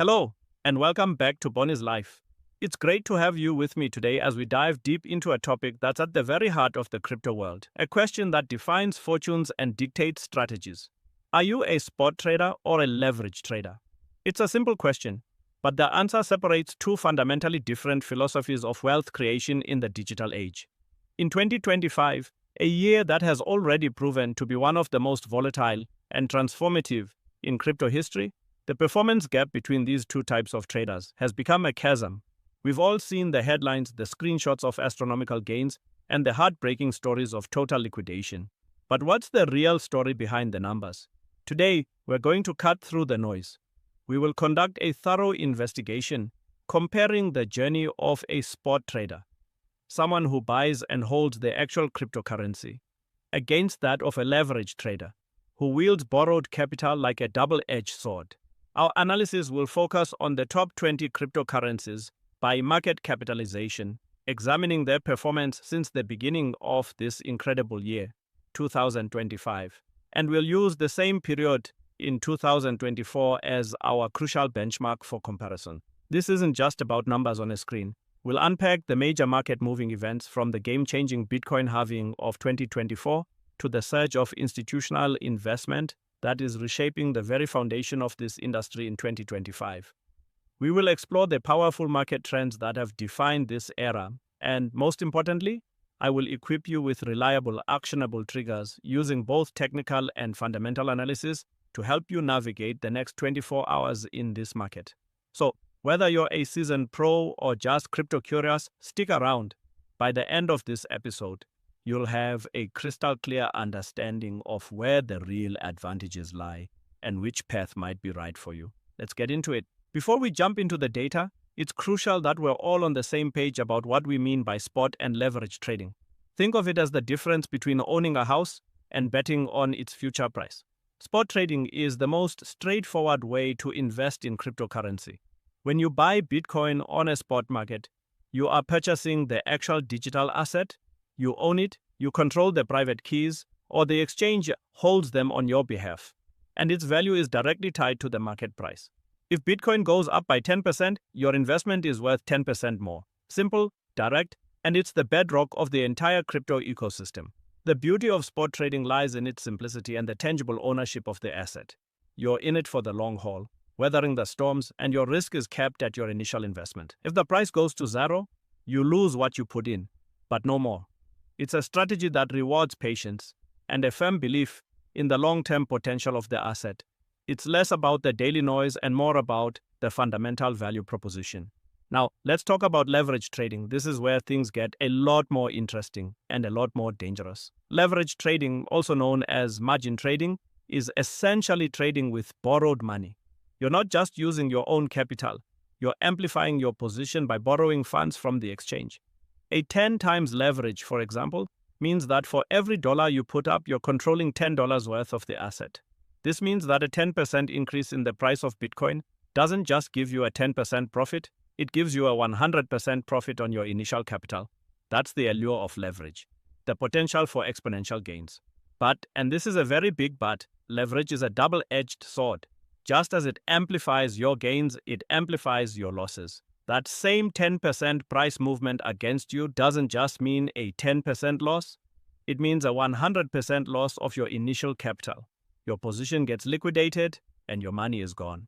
Hello, and welcome back to Boni's Life. It's great to have you with me today as we dive deep into a topic that's at the very heart of the crypto world, a question that defines fortunes and dictates strategies. Are you a spot trader or a leverage trader? It's a simple question, but the answer separates two fundamentally different philosophies of wealth creation in the digital age. In 2025, a year that has already proven to be one of the most volatile and transformative in crypto history, the performance gap between these two types of traders has become a chasm. We've all seen the headlines, the screenshots of astronomical gains, and the heartbreaking stories of total liquidation. But what's the real story behind the numbers? Today, we're going to cut through the noise. We will conduct a thorough investigation comparing the journey of a spot trader, someone who buys and holds the actual cryptocurrency, against that of a leverage trader, who wields borrowed capital like a double-edged sword. Our analysis will focus on the top 20 cryptocurrencies by market capitalization, examining their performance since the beginning of this incredible year, 2025. And we'll use the same period in 2024 as our crucial benchmark for comparison. This isn't just about numbers on a screen. We'll unpack the major market-moving events from the game-changing Bitcoin halving of 2024 to the surge of institutional investment that is reshaping the very foundation of this industry in 2025. We will explore the powerful market trends that have defined this era, and most importantly, I will equip you with reliable, actionable triggers using both technical and fundamental analysis to help you navigate the next 24 hours in this market. So, whether you're a seasoned pro or just crypto curious, stick around. By the end of this episode, you'll have a crystal clear understanding of where the real advantages lie and which path might be right for you. Let's get into it. Before we jump into the data, it's crucial that we're all on the same page about what we mean by spot and leverage trading. Think of it as the difference between owning a house and betting on its future price. Spot trading is the most straightforward way to invest in cryptocurrency. When you buy Bitcoin on a spot market, you are purchasing the actual digital asset. You own it, you control the private keys, or the exchange holds them on your behalf, and its value is directly tied to the market price. If Bitcoin goes up by 10%, your investment is worth 10% more. Simple, direct, and it's the bedrock of the entire crypto ecosystem. The beauty of spot trading lies in its simplicity and the tangible ownership of the asset. You're in it for the long haul, weathering the storms, and your risk is capped at your initial investment. If the price goes to zero, you lose what you put in, but no more. It's a strategy that rewards patience and a firm belief in the long-term potential of the asset. It's less about the daily noise and more about the fundamental value proposition. Now, let's talk about leverage trading. This is where things get a lot more interesting and a lot more dangerous. Leverage trading, also known as margin trading, is essentially trading with borrowed money. You're not just using your own capital. You're amplifying your position by borrowing funds from the exchange. A 10 times leverage, for example, means that for every dollar you put up, you're controlling $10 worth of the asset. This means that a 10% increase in the price of Bitcoin doesn't just give you a 10% profit, it gives you a 100% profit on your initial capital. That's the allure of leverage, the potential for exponential gains. But, and this is a very big but, leverage is a double-edged sword. Just as it amplifies your gains, it amplifies your losses. That same 10% price movement against you doesn't just mean a 10% loss, it means a 100% loss of your initial capital. Your position gets liquidated and your money is gone.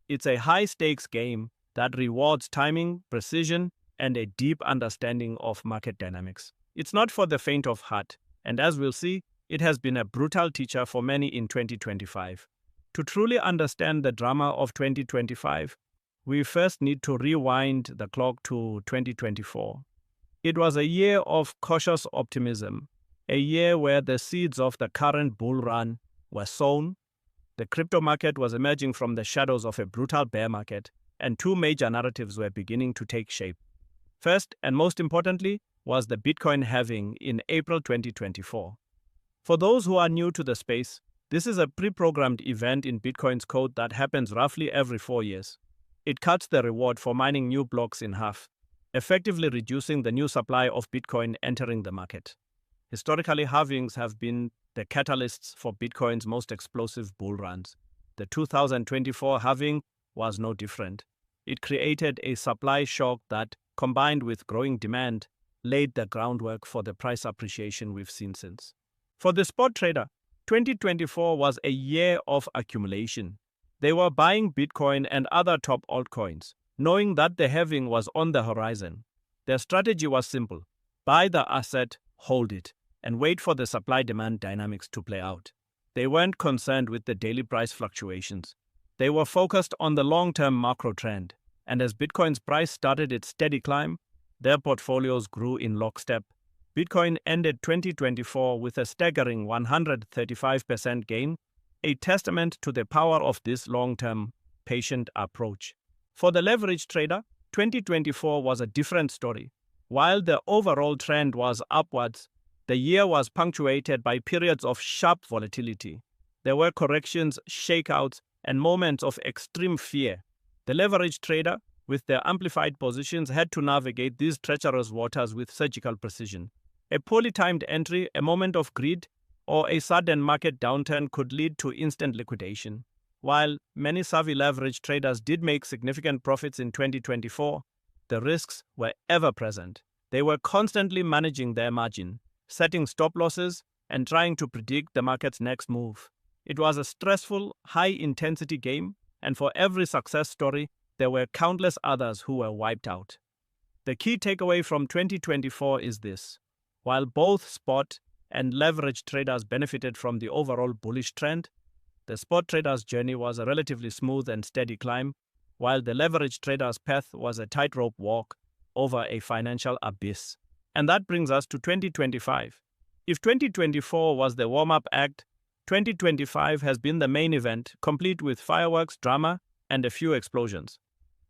It's a high-stakes game that rewards timing, precision, and a deep understanding of market dynamics. It's not for the faint of heart, and as we'll see, it has been a brutal teacher for many in 2025. To truly understand the drama of 2025, we first need to rewind the clock to 2024. It was a year of cautious optimism, a year where the seeds of the current bull run were sown. The crypto market was emerging from the shadows of a brutal bear market, and two major narratives were beginning to take shape. First, and most importantly, was the Bitcoin halving in April 2024. For those who are new to the space, this is a pre-programmed event in Bitcoin's code that happens roughly every 4 years. It cuts the reward for mining new blocks in half, effectively reducing the new supply of Bitcoin entering the market. Historically, halvings have been the catalysts for Bitcoin's most explosive bull runs. The 2024 halving was no different. It created a supply shock that, combined with growing demand, laid the groundwork for the price appreciation we've seen since. For the spot trader, 2024 was a year of accumulation. They were buying Bitcoin and other top altcoins, knowing that the halving was on the horizon. Their strategy was simple: buy the asset, hold it, and wait for the supply-demand dynamics to play out. They weren't concerned with the daily price fluctuations. They were focused on the long-term macro trend, and as Bitcoin's price started its steady climb, their portfolios grew in lockstep. Bitcoin ended 2024 with a staggering 135% gain, a testament to the power of this long-term, patient approach. For the leveraged trader, 2024 was a different story. While the overall trend was upwards, the year was punctuated by periods of sharp volatility. There were corrections, shakeouts, and moments of extreme fear. The leveraged trader, with their amplified positions, had to navigate these treacherous waters with surgical precision. A poorly timed entry, a moment of greed, or a sudden market downturn could lead to instant liquidation. While many savvy leverage traders did make significant profits in 2024, the risks were ever present. They were constantly managing their margin, setting stop losses, and trying to predict the market's next move. It was a stressful, high-intensity game, and for every success story, there were countless others who were wiped out. The key takeaway from 2024 is this: while both spot and leverage traders benefited from the overall bullish trend, the spot trader's journey was a relatively smooth and steady climb, while the leverage trader's path was a tightrope walk over a financial abyss. And that brings us to 2025. If 2024 was the warm-up act, 2025 has been the main event, complete with fireworks, drama, and a few explosions.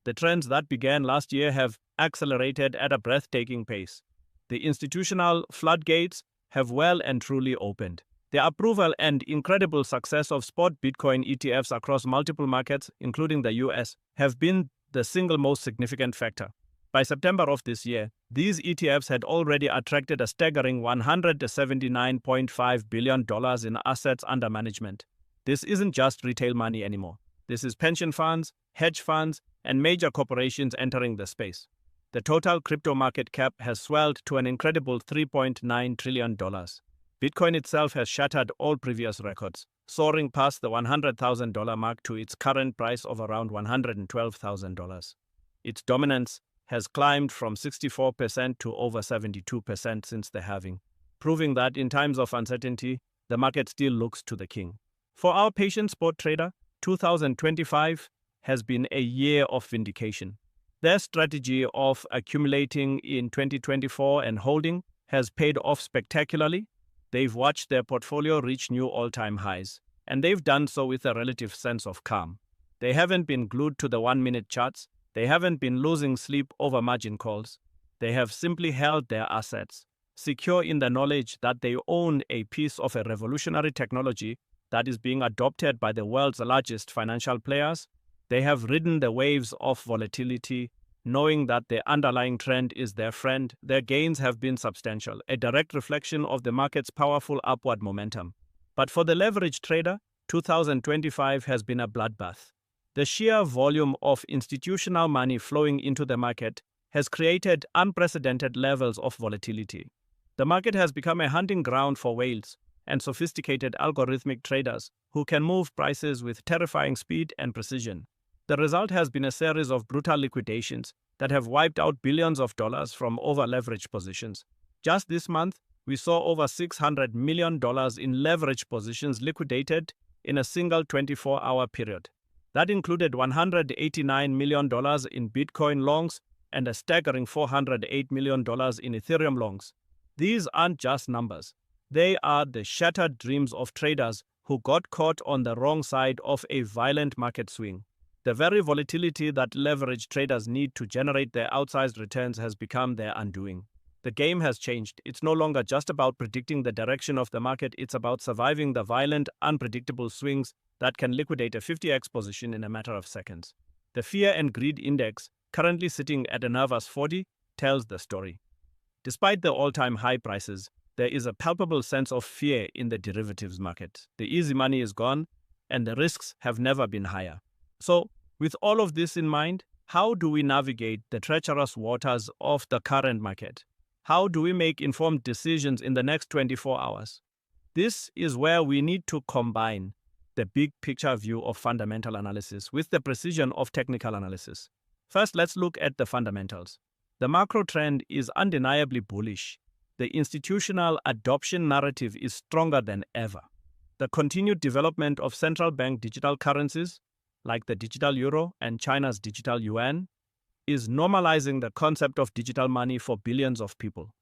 The trends that began last year have accelerated at a breathtaking pace. The institutional floodgates have well and truly opened. The approval and incredible success of spot Bitcoin ETFs across multiple markets, including the US, have been the single most significant factor. By September of this year, these ETFs had already attracted a staggering $179.5 billion in assets under management. This isn't just retail money anymore. This is pension funds, hedge funds, and major corporations entering the space. The total crypto market cap has swelled to an incredible $3.9 trillion. Bitcoin itself has shattered all previous records, soaring past the $100,000 mark to its current price of around $112,000. Its dominance has climbed from 64% to over 72% since the halving, proving that in times of uncertainty, the market still looks to the king. For our patient spot trader, 2025 has been a year of vindication. Their strategy of accumulating in 2024 and holding has paid off spectacularly. They've watched their portfolio reach new all-time highs, and they've done so with a relative sense of calm. They haven't been glued to the one-minute charts. They haven't been losing sleep over margin calls. They have simply held their assets, secure in the knowledge that they own a piece of a revolutionary technology that is being adopted by the world's largest financial players. They have ridden the waves of volatility, knowing that the underlying trend is their friend. Their gains have been substantial, a direct reflection of the market's powerful upward momentum. But for the leveraged trader, 2025 has been a bloodbath. The sheer volume of institutional money flowing into the market has created unprecedented levels of volatility. The market has become a hunting ground for whales and sophisticated algorithmic traders who can move prices with terrifying speed and precision. The result has been a series of brutal liquidations that have wiped out billions of dollars from over-leveraged positions. Just this month, we saw over $600 million in leveraged positions liquidated in a single 24-hour period. That included $189 million in Bitcoin longs and a staggering $408 million in Ethereum longs. These aren't just numbers. They are the shattered dreams of traders who got caught on the wrong side of a violent market swing. The very volatility that leveraged traders need to generate their outsized returns has become their undoing. The game has changed. It's no longer just about predicting the direction of the market. It's about surviving the violent, unpredictable swings that can liquidate a 50x position in a matter of seconds. The Fear and Greed Index, currently sitting at a nervous 40, tells the story. Despite the all-time high prices, there is a palpable sense of fear in the derivatives market. The easy money is gone, and the risks have never been higher. So, With all of this in mind, how do we navigate the treacherous waters of the current market? How do we make informed decisions in the next 24 hours? This is where we need to combine the big picture view of fundamental analysis with the precision of technical analysis. First, let's look at the fundamentals. The macro trend is undeniably bullish. The institutional adoption narrative is stronger than ever. The continued development of central bank digital currencies, like the digital euro and China's digital yuan, is normalizing the concept of digital money for billions of people.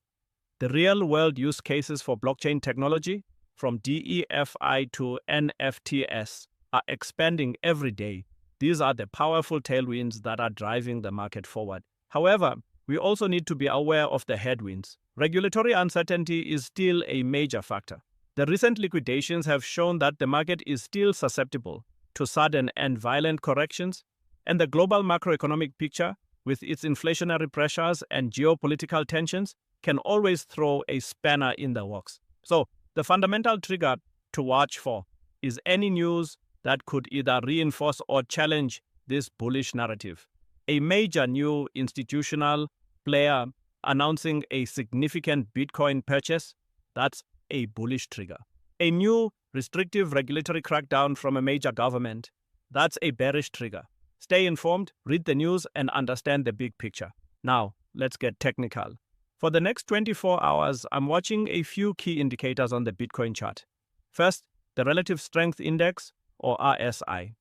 The real-world use cases for blockchain technology, from DeFi to NFTs, are expanding every day. These are the powerful tailwinds that are driving the market forward. However, we also need to be aware of the headwinds. Regulatory uncertainty is still a major factor. The recent liquidations have shown that the market is still susceptible to sudden and violent corrections, and the global macroeconomic picture, with its inflationary pressures and geopolitical tensions, can always throw a spanner in the works. So, the fundamental trigger to watch for is any news that could either reinforce or challenge this bullish narrative. A major new institutional player announcing a significant Bitcoin purchase, that's a bullish trigger. A new restrictive regulatory crackdown from a major government, that's a bearish trigger. Stay informed, read the news, and understand the big picture. Now, let's get technical. For the next 24 hours, I'm watching a few key indicators on the Bitcoin chart. First, the Relative Strength Index, or RSI.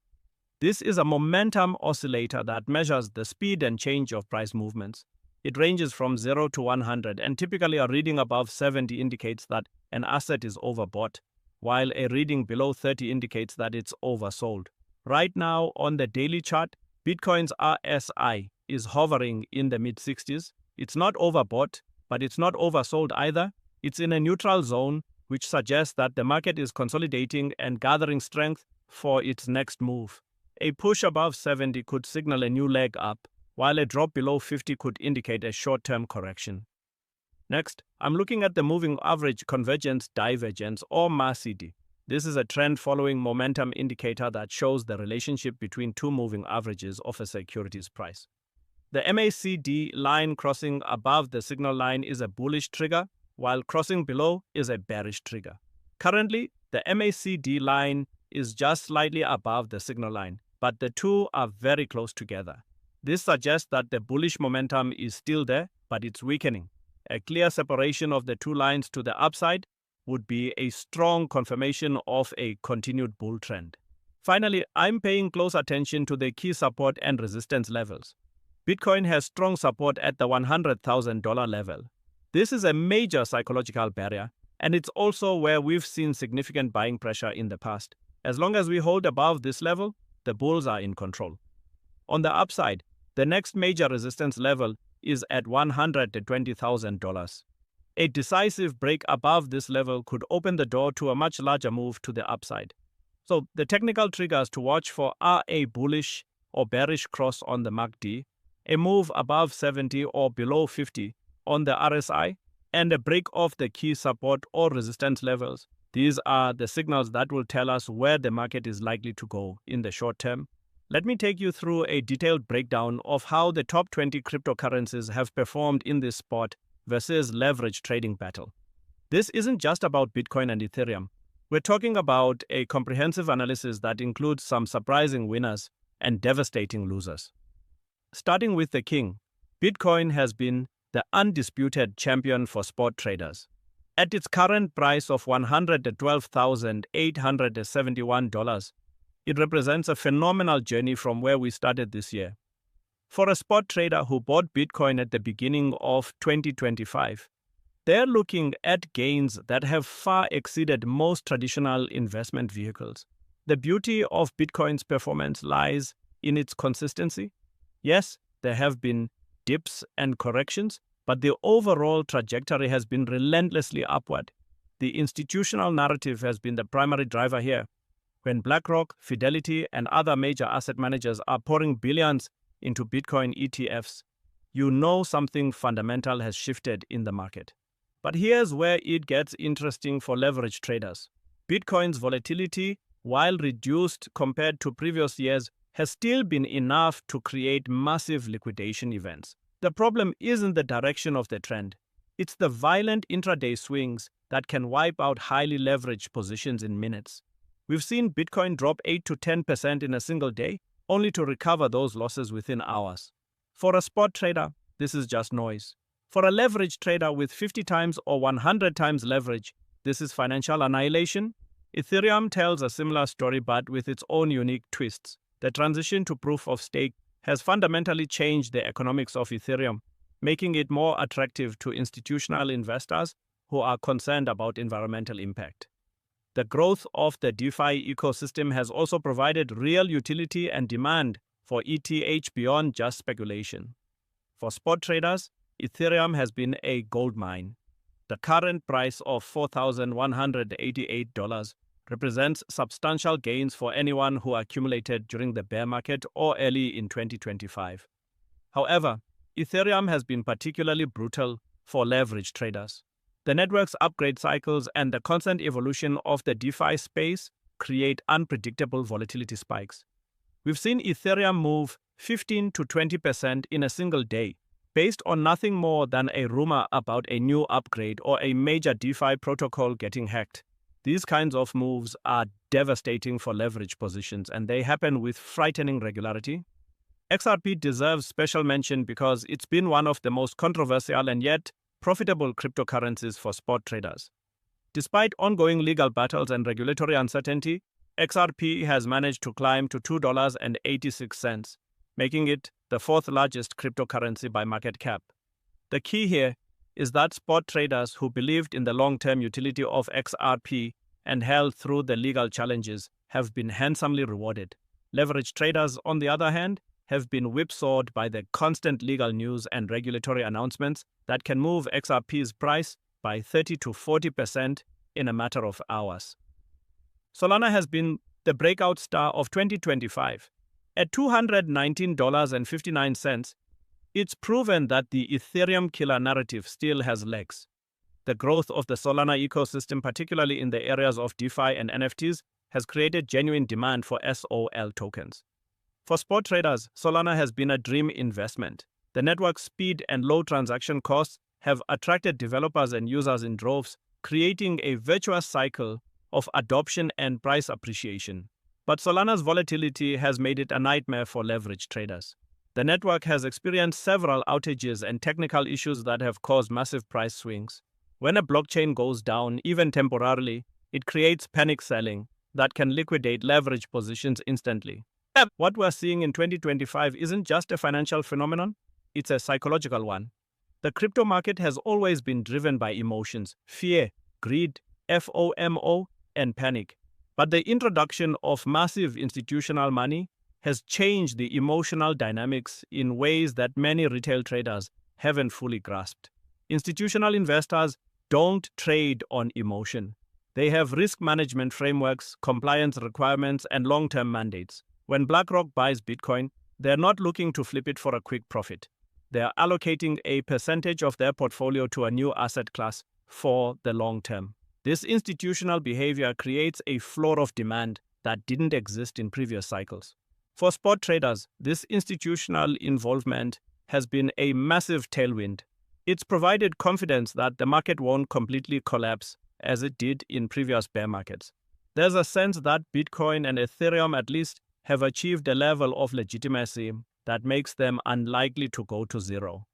This is a momentum oscillator that measures the speed and change of price movements. It ranges from 0 to 100, and typically a reading above 70 indicates that an asset is overbought, while a reading below 30 indicates that it's oversold. Right now, on the daily chart, Bitcoin's RSI is hovering in the mid-60s. It's not overbought, but it's not oversold either. It's in a neutral zone, which suggests that the market is consolidating and gathering strength for its next move. A push above 70 could signal a new leg up, while a drop below 50 could indicate a short-term correction. Next, I'm looking at the moving average convergence divergence, or MACD. This is a trend-following momentum indicator that shows the relationship between two moving averages of a security's price. The MACD line crossing above the signal line is a bullish trigger, while crossing below is a bearish trigger. Currently, the MACD line is just slightly above the signal line, but the two are very close together. This suggests that the bullish momentum is still there, but it's weakening. A clear separation of the two lines to the upside would be a strong confirmation of a continued bull trend. Finally, I'm paying close attention to the key support and resistance levels. Bitcoin has strong support at the $100,000 level. This is a major psychological barrier, and it's also where we've seen significant buying pressure in the past. As long as we hold above this level, the bulls are in control. On the upside, the next major resistance level is at $120,000. A decisive break above this level could open the door to a much larger move to the upside. So the technical triggers to watch for are a bullish or bearish cross on the MACD, a move above 70 or below 50 on the RSI, and a break of the key support or resistance levels. These are the signals that will tell us where the market is likely to go in the short term. Let me take you through a detailed breakdown of how the top 20 cryptocurrencies have performed in this spot versus leverage trading battle. This isn't just about Bitcoin and Ethereum. We're talking about a comprehensive analysis that includes some surprising winners and devastating losers. Starting with the king, Bitcoin has been the undisputed champion for spot traders. At its current price of $112,871, it represents a phenomenal journey from where we started this year. For a spot trader who bought Bitcoin at the beginning of 2025, they're looking at gains that have far exceeded most traditional investment vehicles. The beauty of Bitcoin's performance lies in its consistency. Yes, there have been dips and corrections, but the overall trajectory has been relentlessly upward. The institutional narrative has been the primary driver here. When BlackRock, Fidelity, and other major asset managers are pouring billions into Bitcoin ETFs, you know something fundamental has shifted in the market. But here's where it gets interesting for leverage traders. Bitcoin's volatility, while reduced compared to previous years, has still been enough to create massive liquidation events. The problem isn't the direction of the trend. It's the violent intraday swings that can wipe out highly leveraged positions in minutes. We've seen Bitcoin drop 8 to 10% in a single day, only to recover those losses within hours. For a spot trader, this is just noise. For a leveraged trader with 50 times or 100 times leverage, this is financial annihilation. Ethereum tells a similar story but with its own unique twists. The transition to proof of stake has fundamentally changed the economics of Ethereum, making it more attractive to institutional investors who are concerned about environmental impact. The growth of the DeFi ecosystem has also provided real utility and demand for ETH beyond just speculation. For spot traders, Ethereum has been a goldmine. The current price of $4,188 represents substantial gains for anyone who accumulated during the bear market or early in 2025. However, Ethereum has been particularly brutal for leveraged traders. The network's upgrade cycles and the constant evolution of the DeFi space create unpredictable volatility spikes. We've seen Ethereum move 15 to 20% in a single day, based on nothing more than a rumor about a new upgrade or a major DeFi protocol getting hacked. These kinds of moves are devastating for leverage positions, and they happen with frightening regularity. XRP deserves special mention because it's been one of the most controversial and yet profitable cryptocurrencies for spot traders. Despite ongoing legal battles and regulatory uncertainty, XRP has managed to climb to $2.86, making it the fourth largest cryptocurrency by market cap. The key here is that spot traders who believed in the long-term utility of XRP and held through the legal challenges have been handsomely rewarded. Leveraged traders, on the other hand, have been whipsawed by the constant legal news and regulatory announcements that can move XRP's price by 30 to 40% in a matter of hours. Solana has been the breakout star of 2025. At $219.59, it's proven that the Ethereum killer narrative still has legs. The growth of the Solana ecosystem, particularly in the areas of DeFi and NFTs, has created genuine demand for SOL tokens. For spot traders, Solana has been a dream investment. The network's speed and low transaction costs have attracted developers and users in droves, creating a virtuous cycle of adoption and price appreciation. But Solana's volatility has made it a nightmare for leveraged traders. The network has experienced several outages and technical issues that have caused massive price swings. When a blockchain goes down, even temporarily, it creates panic selling that can liquidate leverage positions instantly. What we're seeing in 2025 isn't just a financial phenomenon, it's a psychological one. The crypto market has always been driven by emotions, fear, greed, FOMO, and panic. But the introduction of massive institutional money has changed the emotional dynamics in ways that many retail traders haven't fully grasped. Institutional investors don't trade on emotion. They have risk management frameworks, compliance requirements, and long-term mandates. When BlackRock buys Bitcoin, they're not looking to flip it for a quick profit. They're allocating a percentage of their portfolio to a new asset class for the long term. This institutional behavior creates a floor of demand that didn't exist in previous cycles. For spot traders, this institutional involvement has been a massive tailwind. It's provided confidence that the market won't completely collapse as it did in previous bear markets. There's a sense that Bitcoin and Ethereum at least have achieved a level of legitimacy that makes them unlikely to go to zero.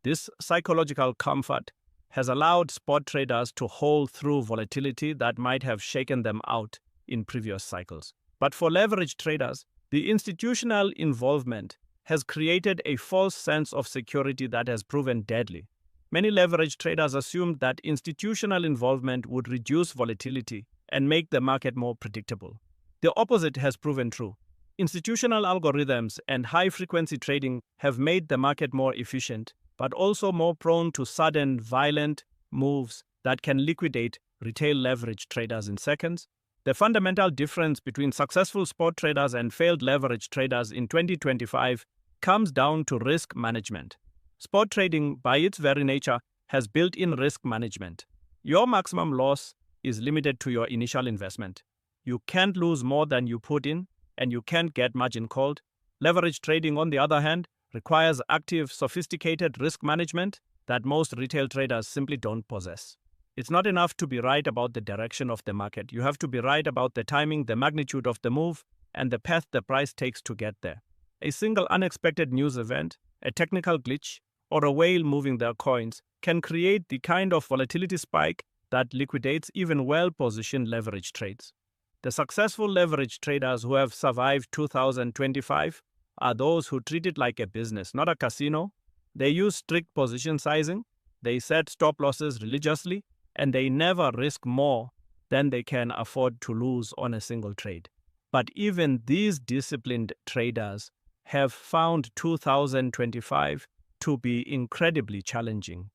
This psychological comfort has allowed spot traders to hold through volatility that might have shaken them out in previous cycles. But for leveraged traders, the institutional involvement has created a false sense of security that has proven deadly. Many leveraged traders assumed that institutional involvement would reduce volatility and make the market more predictable. The opposite has proven true. Institutional algorithms and high-frequency trading have made the market more efficient, but also more prone to sudden, violent moves that can liquidate retail leverage traders in seconds. The fundamental difference between successful spot traders and failed leverage traders in 2025 comes down to risk management. Spot trading, by its very nature, has built-in risk management. Your maximum loss is limited to your initial investment. You can't lose more than you put in, and you can't get margin called. Leverage trading, on the other hand, requires active, sophisticated risk management that most retail traders simply don't possess. It's not enough to be right about the direction of the market. You have to be right about the timing, the magnitude of the move, and the path the price takes to get there. A single unexpected news event, a technical glitch, or a whale moving their coins can create the kind of volatility spike that liquidates even well-positioned leverage trades. The successful leverage traders who have survived 2025 are those who treat it like a business, not a casino. They use strict position sizing, they set stop losses religiously, and they never risk more than they can afford to lose on a single trade. But even these disciplined traders have found 2025 to be incredibly challenging.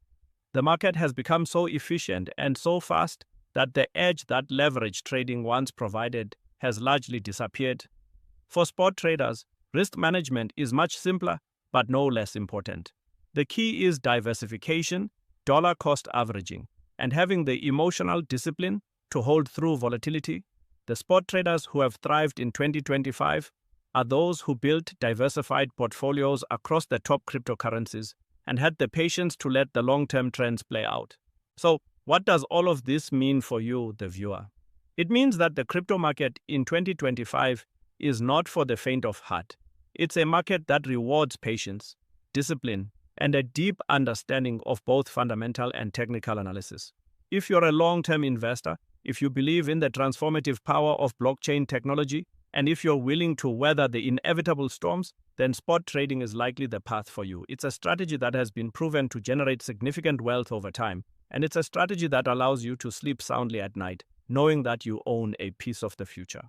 The market has become so efficient and so fast that the edge that leverage trading once provided has largely disappeared. For spot traders, risk management is much simpler, but no less important. The key is diversification, dollar cost averaging, and having the emotional discipline to hold through volatility. The spot traders who have thrived in 2025 are those who built diversified portfolios across the top cryptocurrencies and had the patience to let the long-term trends play out. So, what does all of this mean for you, the viewer? It means that the crypto market in 2025 is not for the faint of heart. It's a market that rewards patience, discipline, and a deep understanding of both fundamental and technical analysis. If you're a long-term investor, if you believe in the transformative power of blockchain technology, and if you're willing to weather the inevitable storms, then spot trading is likely the path for you. It's a strategy that has been proven to generate significant wealth over time, and it's a strategy that allows you to sleep soundly at night, knowing that you own a piece of the future.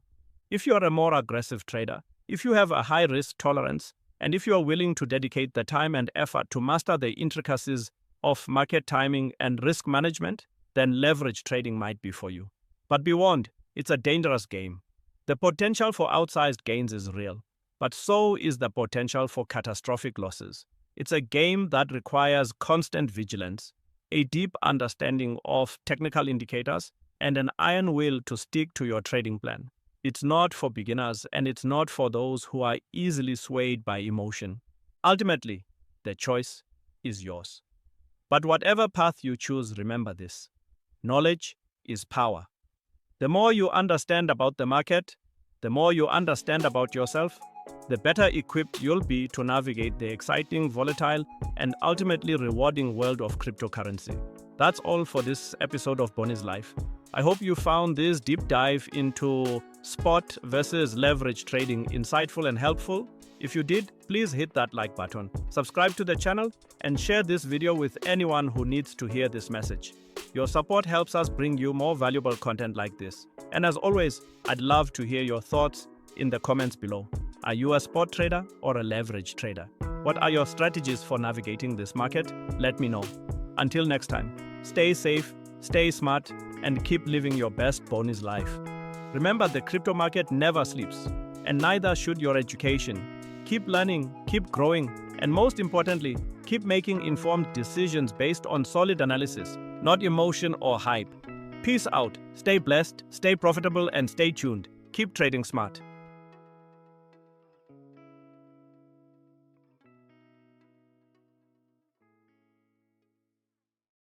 If you're a more aggressive trader, if you have a high risk tolerance, and if you are willing to dedicate the time and effort to master the intricacies of market timing and risk management, then leverage trading might be for you. But be warned, it's a dangerous game. The potential for outsized gains is real, but so is the potential for catastrophic losses. It's a game that requires constant vigilance, a deep understanding of technical indicators, and an iron will to stick to your trading plan. It's not for beginners, and it's not for those who are easily swayed by emotion. Ultimately, the choice is yours. But whatever path you choose, remember this: knowledge is power. The more you understand about the market, the more you understand about yourself, the better equipped you'll be to navigate the exciting, volatile, and ultimately rewarding world of cryptocurrency. That's all for this episode of Boni's Life. I hope you found this deep dive into spot versus leverage trading insightful and helpful. If you did, please hit that like button, subscribe to the channel, and share this video with anyone who needs to hear this message. Your support helps us bring you more valuable content like this. And as always, I'd love to hear your thoughts in the comments below. Are you a spot trader or a leverage trader? What are your strategies for navigating this market? Let me know. Until next time, stay safe, stay smart, and keep living your best Boni's life. Remember, the crypto market never sleeps, and neither should your education. Keep learning, keep growing, and most importantly, keep making informed decisions based on solid analysis, not emotion or hype. Peace out, stay blessed, stay profitable, and stay tuned. Keep trading smart.